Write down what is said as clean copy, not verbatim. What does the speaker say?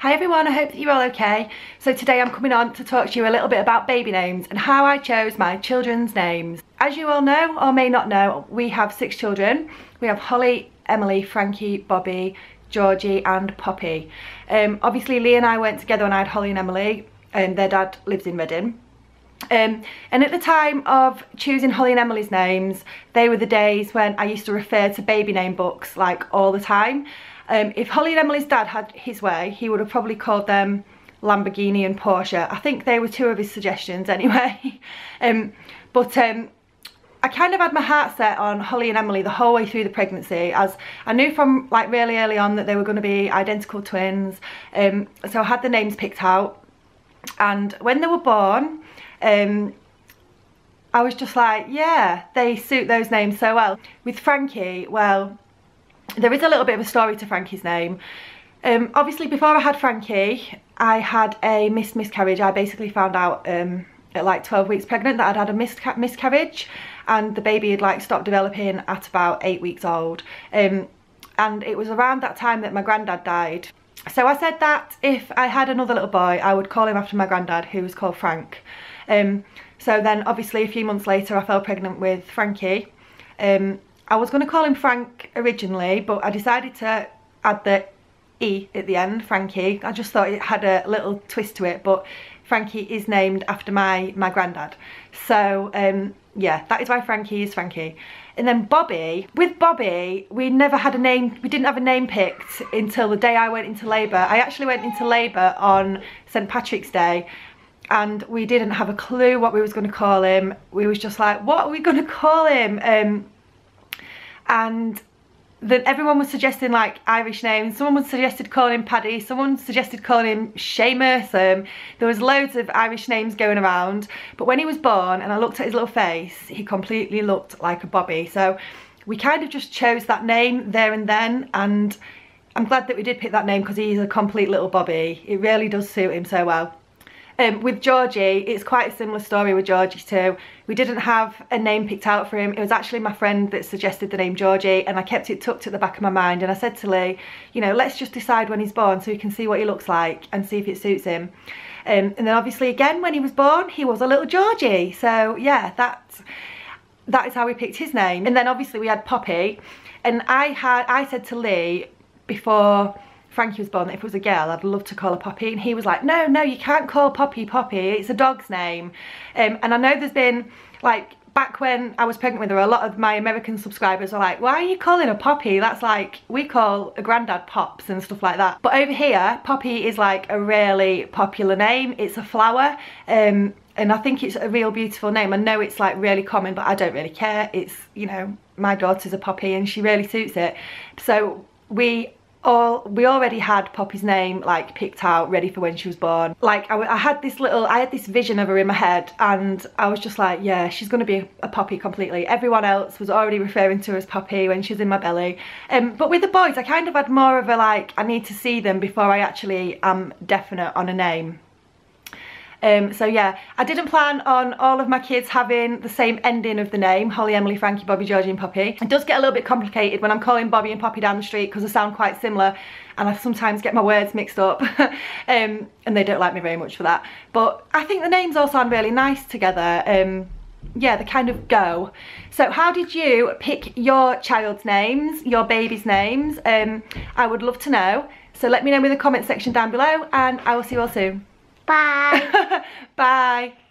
Hi everyone, I hope that you're all okay. So today I'm coming on to talk to you a little bit about baby names and how I chose my children's names. As you all know, or may not know, we have 6 children. We have Holly, Emily, Frankie, Bobby, Georgie and Poppy. Obviously Leanne and I weren't together when I had Holly and Emily, and their dad lives in Reading. And at the time of choosing Holly and Emily's names, they were the days when I used to refer to baby name books like all the time. If Holly and Emily's dad had his way, he would have probably called them Lamborghini and Porsche. I think they were 2 of his suggestions anyway. I kind of had my heart set on Holly and Emily the whole way through the pregnancy, as I knew from like really early on that they were going to be identical twins. So I had the names picked out, and when they were born, I was just like, yeah, they suit those names so well. With Frankie, well, there is a little bit of a story to Frankie's name. Obviously before I had Frankie, I had a miscarriage. I basically found out at like 12 weeks pregnant that I'd had a miscarriage, and the baby had like stopped developing at about 8 weeks old. And it was around that time that my granddad died. So I said that if I had another little boy, I would call him after my granddad, who was called Frank. So then obviously a few months later I fell pregnant with Frankie. I was going to call him Frank originally, but I decided to add the E at the end, Frankie. I just thought it had a little twist to it, but Frankie is named after my granddad. So yeah, that is why Frankie is Frankie. And then Bobby, with Bobby, we never had a name, we didn't have a name picked until the day I went into labour. I actually went into labour on St. Patrick's Day, and we didn't have a clue what we was going to call him. We was just like, what are we going to call him? And then everyone was suggesting like Irish names. Someone was suggested calling him Paddy, someone suggested calling him Seamus. There was loads of Irish names going around, but when he was born and I looked at his little face, he completely looked like a Bobby. So we kind of just chose that name there and then, and I'm glad that we did pick that name because he's a complete little Bobby. It really does suit him so well. With Georgie, it's quite a similar story with Georgie too. We didn't have a name picked out for him. It was actually my friend that suggested the name Georgie, and I kept it tucked at the back of my mind, and I said to Lee, you know, let's just decide when he's born so we can see what he looks like and see if it suits him. And then obviously again when he was born, he was a little Georgie. So yeah, that is how we picked his name. And then obviously we had Poppy, and I said to Lee before Frankie was born that if it was a girl I'd love to call her Poppy, and he was like, no, you can't call Poppy Poppy, it's a dog's name. And I know there's been, like, back when I was pregnant with her, a lot of my American subscribers were like, why are you calling her Poppy? That's like, we call a granddad Pops and stuff like that. But over here, Poppy is like a really popular name. It's a flower, and I think it's a real beautiful name. I know it's like really common, but I don't really care. It's, you know, my daughter's a Poppy and she really suits it. So we already had Poppy's name like picked out, ready for when she was born. Like I had this vision of her in my head, and I was just like, yeah, she's gonna be a Poppy completely. Everyone else was already referring to her as Poppy when she was in my belly. But with the boys, I kind of had more of a like, I need to see them before I actually am definite on a name. So yeah, I didn't plan on all of my kids having the same ending of the name, Holly, Emily, Frankie, Bobby, Georgie and Poppy. It does get a little bit complicated when I'm calling Bobby and Poppy down the street because they sound quite similar, and I sometimes get my words mixed up. And they don't like me very much for that. But I think the names all sound really nice together. Yeah, they kind of go. So how did you pick your child's names, your baby's names? I would love to know. So let me know in the comment section down below, and I will see you all soon. Bye. Bye.